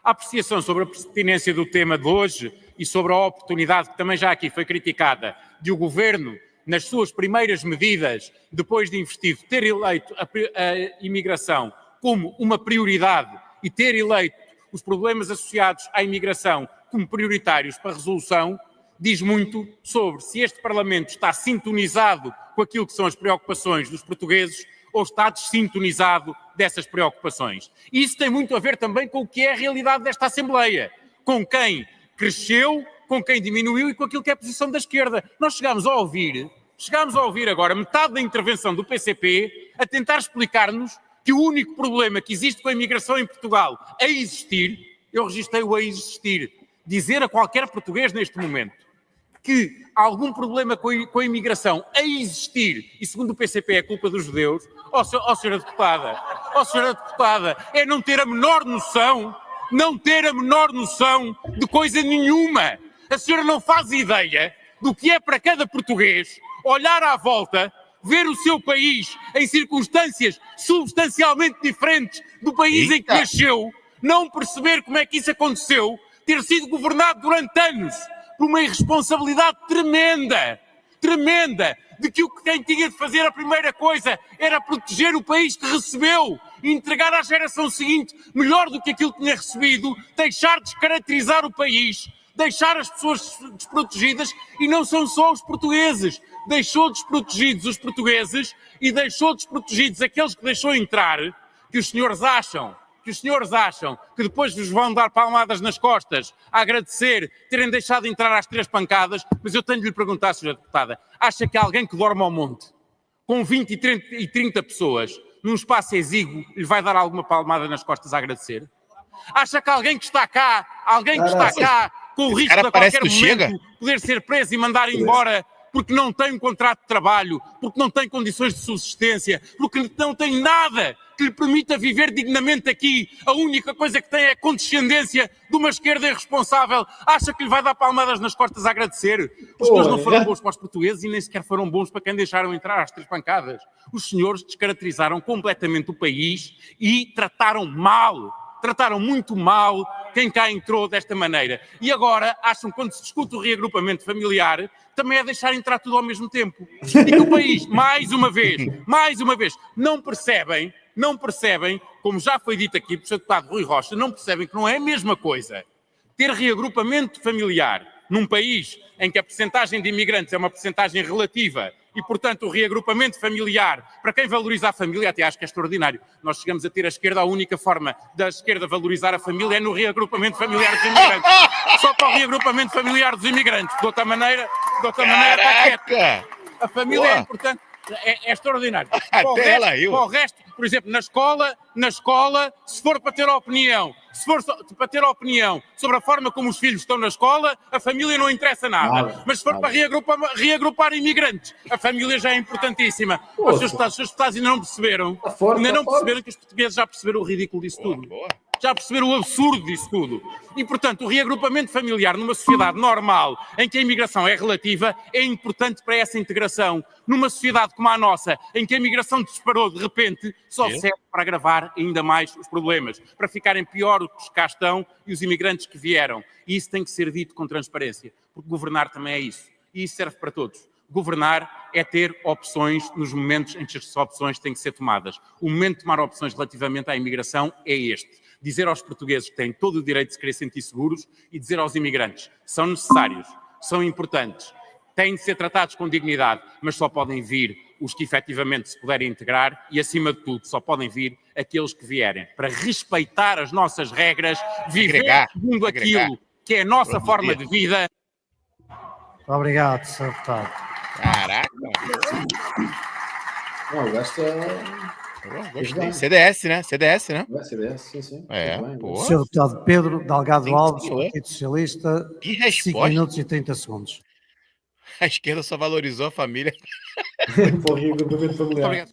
A apreciação sobre a pertinência do tema de hoje e sobre a oportunidade, que também já aqui foi criticada, de o Governo, nas suas primeiras medidas, depois de investido, ter eleito a imigração como uma prioridade e ter eleito os problemas associados à imigração como prioritários para resolução, diz muito sobre se este Parlamento está sintonizado com aquilo que são as preocupações dos portugueses ou está desintonizado dessas preocupações. E isso tem muito a ver também com o que é a realidade desta Assembleia, com quem cresceu, com quem diminuiu e com aquilo que é a posição da esquerda. Nós chegámos a ouvir agora metade da intervenção do PCP a tentar explicar-nos que o único problema que existe com a imigração em Portugal a existir, eu registrei-o a existir, dizer a qualquer português neste momento que há algum problema com a imigração a existir, e segundo o PCP é culpa dos judeus, senhora deputada, é não ter a menor noção de coisa nenhuma. A senhora não faz ideia do que é para cada português olhar à volta, ver o seu país em circunstâncias substancialmente diferentes do país em que nasceu, não perceber como é que isso aconteceu, ter sido governado durante anos por uma irresponsabilidade tremenda, de que quem tinha de fazer a primeira coisa era proteger o país que recebeu e entregar à geração seguinte melhor do que aquilo que tinha recebido, deixar descaracterizar o país, deixar as pessoas desprotegidas, e não são só os portugueses. Deixou desprotegidos os portugueses e deixou desprotegidos aqueles que deixou entrar, que os senhores acham que depois vos vão dar palmadas nas costas a agradecer terem deixado de entrar às 3 pancadas, mas eu tenho de lhe perguntar, senhora deputada, acha que alguém que dorme ao monte, com 20 e 30 pessoas, num espaço exíguo, lhe vai dar alguma palmada nas costas a agradecer? Acha que alguém que está cá, com o risco de a qualquer momento poder ser preso e mandar embora porque não tem um contrato de trabalho, porque não tem condições de subsistência, porque não tem nada que lhe permita viver dignamente aqui, a única coisa que tem é a condescendência de uma esquerda irresponsável, acha que lhe vai dar palmadas nas costas a agradecer? Os senhores não foram bons para os portugueses e nem sequer foram bons para quem deixaram entrar às 3 pancadas. Os senhores descaracterizaram completamente o país e trataram muito mal quem cá entrou desta maneira. E agora acham que quando se discute o reagrupamento familiar também é deixar entrar tudo ao mesmo tempo. E que o país, mais uma vez, não percebem, como já foi dito aqui pelo Sr. Deputado Rui Rocha, não percebem que não é a mesma coisa ter reagrupamento familiar num país em que a percentagem de imigrantes é uma percentagem relativa e, portanto, o reagrupamento familiar, para quem valoriza a família, até acho que é extraordinário. Nós chegamos a ter a esquerda, a única forma da esquerda valorizar a família é no reagrupamento familiar dos imigrantes. Só para o reagrupamento familiar dos imigrantes. De outra maneira está quieto. A família é importante. É extraordinário. Para o resto, por exemplo, na escola, se for para ter opinião sobre a forma como os filhos estão na escola, a família não interessa nada. Mas se for para reagrupar imigrantes, a família já é importantíssima. Os seus deputados ainda não perceberam que os portugueses já perceberam o ridículo disso tudo. Já perceberam o absurdo disso tudo. E, portanto, o reagrupamento familiar numa sociedade normal, em que a imigração é relativa, é importante para essa integração. Numa sociedade como a nossa, em que a imigração disparou de repente, só serve para agravar ainda mais os problemas, para ficarem pior os que cá estão e os imigrantes que vieram. E isso tem que ser dito com transparência, porque governar também é isso. E isso serve para todos. Governar é ter opções nos momentos em que as opções têm que ser tomadas. O momento de tomar opções relativamente à imigração é este. Dizer aos portugueses que têm todo o direito de se querer sentir seguros e dizer aos imigrantes são necessários, são importantes, têm de ser tratados com dignidade, mas só podem vir os que efetivamente se puderem integrar e, acima de tudo, só podem vir aqueles que vierem para respeitar as nossas regras, viver segundo aquilo que é a nossa forma de vida. Obrigado, Sr. Deputado. Caraca! Não, gasta... Gostei. CDS, né? CDS, né? CDS, sim. O Sr. Deputado Pedro Delgado Alves, Partido Socialista, 5 minutos e 30 segundos. A esquerda só valorizou a família. Muito obrigado.